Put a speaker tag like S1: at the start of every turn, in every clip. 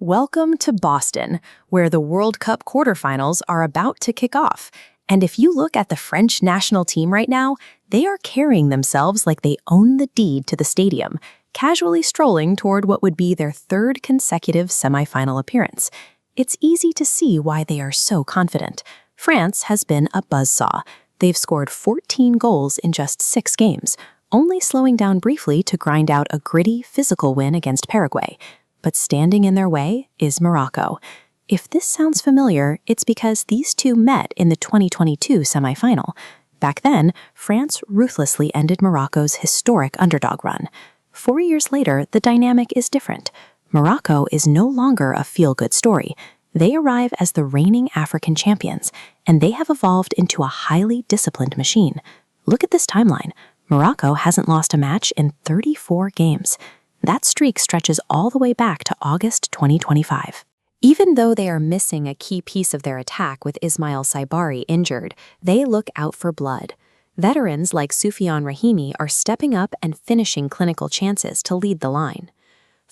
S1: Welcome to Boston, where the World Cup Quarterfinals are about to kick off. And if you look at the French national team right now, they are carrying themselves like they own the deed to the stadium, casually strolling toward what would be their third consecutive semifinal appearance. It's easy to see why they are so confident. France has been a buzzsaw. They've scored 14 goals in just 6 games, only slowing down briefly to grind out a gritty, physical win against Paraguay. But standing in their way is Morocco. If this sounds familiar, it's because these two met in the 2022 semifinal. Back then, France ruthlessly ended Morocco's historic underdog run. 4 years later, the dynamic is different. Morocco is no longer a feel-good story. They arrive as the reigning African champions, and they have evolved into a highly disciplined machine. Look at this timeline. Morocco hasn't lost a match in 34 games. That streak stretches all the way back to August 2025. Even though they are missing a key piece of their attack with Ismail Saibari injured, they look out for blood. Veterans like Soufiane Rahimi are stepping up and finishing clinical chances to lead the line.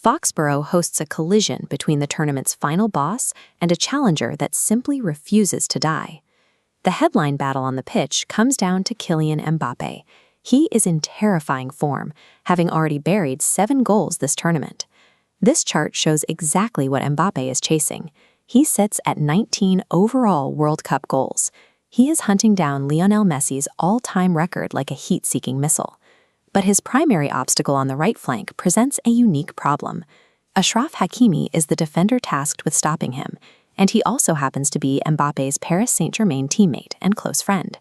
S1: Foxborough hosts a collision between the tournament's final boss and a challenger that simply refuses to die. The headline battle on the pitch comes down to Kylian Mbappé. He is in terrifying form, having already buried 7 goals this tournament. This chart shows exactly what Mbappé is chasing. He sits at 19 overall World Cup goals. He is hunting down Lionel Messi's all-time record like a heat-seeking missile. But his primary obstacle on the right flank presents a unique problem. Achraf Hakimi is the defender tasked with stopping him, and he also happens to be Mbappé's Paris Saint-Germain teammate and close friend.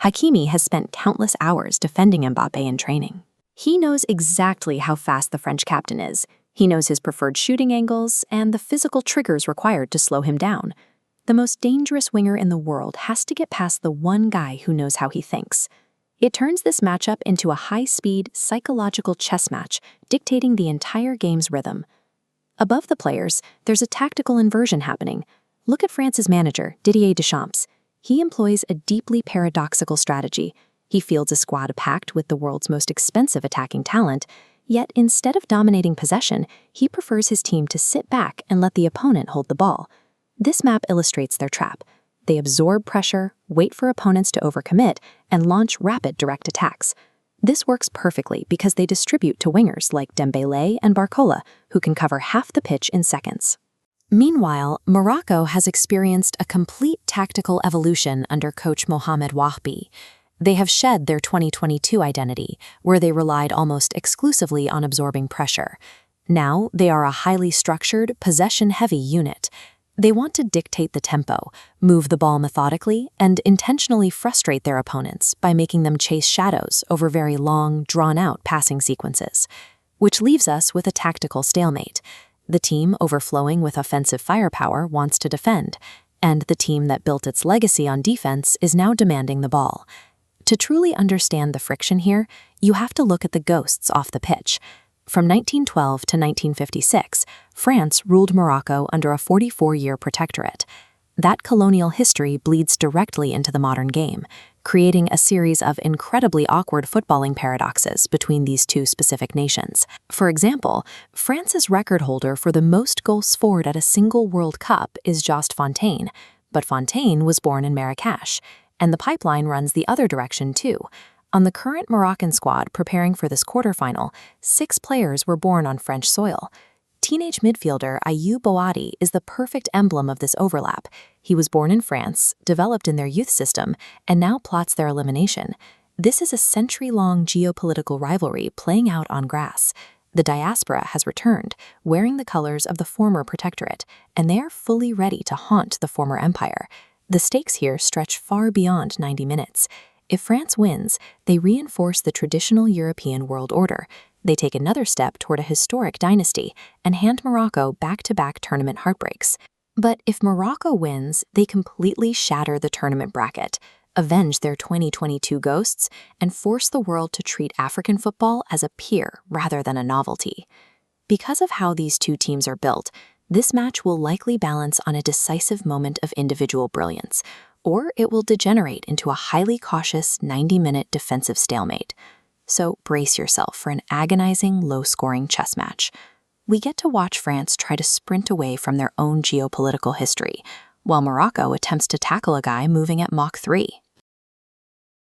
S1: Hakimi has spent countless hours defending Mbappé in training. He knows exactly how fast the French captain is. He knows his preferred shooting angles and the physical triggers required to slow him down. The most dangerous winger in the world has to get past the one guy who knows how he thinks. It turns this matchup into a high-speed, psychological chess match, dictating the entire game's rhythm. Above the players, there's a tactical inversion happening. Look at France's manager, Didier Deschamps. He employs a deeply paradoxical strategy. He fields a squad packed with the world's most expensive attacking talent, yet instead of dominating possession, he prefers his team to sit back and let the opponent hold the ball. This map illustrates their trap. They absorb pressure, wait for opponents to overcommit, and launch rapid direct attacks. This works perfectly because they distribute to wingers like Dembélé and Barcola, who can cover half the pitch in seconds. Meanwhile, Morocco has experienced a complete tactical evolution under coach Mohamed Wahbi. They have shed their 2022 identity, where they relied almost exclusively on absorbing pressure. Now, they are a highly structured, possession-heavy unit. They want to dictate the tempo, move the ball methodically, and intentionally frustrate their opponents by making them chase shadows over very long, drawn-out passing sequences. Which leaves us with a tactical stalemate. The team overflowing with offensive firepower wants to defend, and the team that built its legacy on defense is now demanding the ball. To truly understand the friction here, you have to look at the ghosts off the pitch. From 1912 to 1956, France ruled Morocco under a 44-year protectorate. That colonial history bleeds directly into the modern game, creating a series of incredibly awkward footballing paradoxes between these two specific nations. For example, France's record holder for the most goals scored at a single World Cup is Just Fontaine, but Fontaine was born in Marrakesh, and the pipeline runs the other direction too. On the current Moroccan squad preparing for this quarterfinal, 6 players were born on French soil. Teenage midfielder Ayoub Boadi is the perfect emblem of this overlap. He was born in France, developed in their youth system, and now plots their elimination. This is a century-long geopolitical rivalry playing out on grass. The diaspora has returned, wearing the colors of the former protectorate, and they are fully ready to haunt the former empire. The stakes here stretch far beyond 90 minutes. If France wins, they reinforce the traditional European world order. They take another step toward a historic dynasty and hand Morocco back-to-back tournament heartbreaks. But if Morocco wins, they completely shatter the tournament bracket, avenge their 2022 ghosts, and force the world to treat African football as a peer rather than a novelty. Because of how these two teams are built, this match will likely balance on a decisive moment of individual brilliance, or it will degenerate into a highly cautious 90-minute defensive stalemate. So brace yourself for an agonizing, low-scoring chess match. We get to watch France try to sprint away from their own geopolitical history, while Morocco attempts to tackle a guy moving at Mach 3.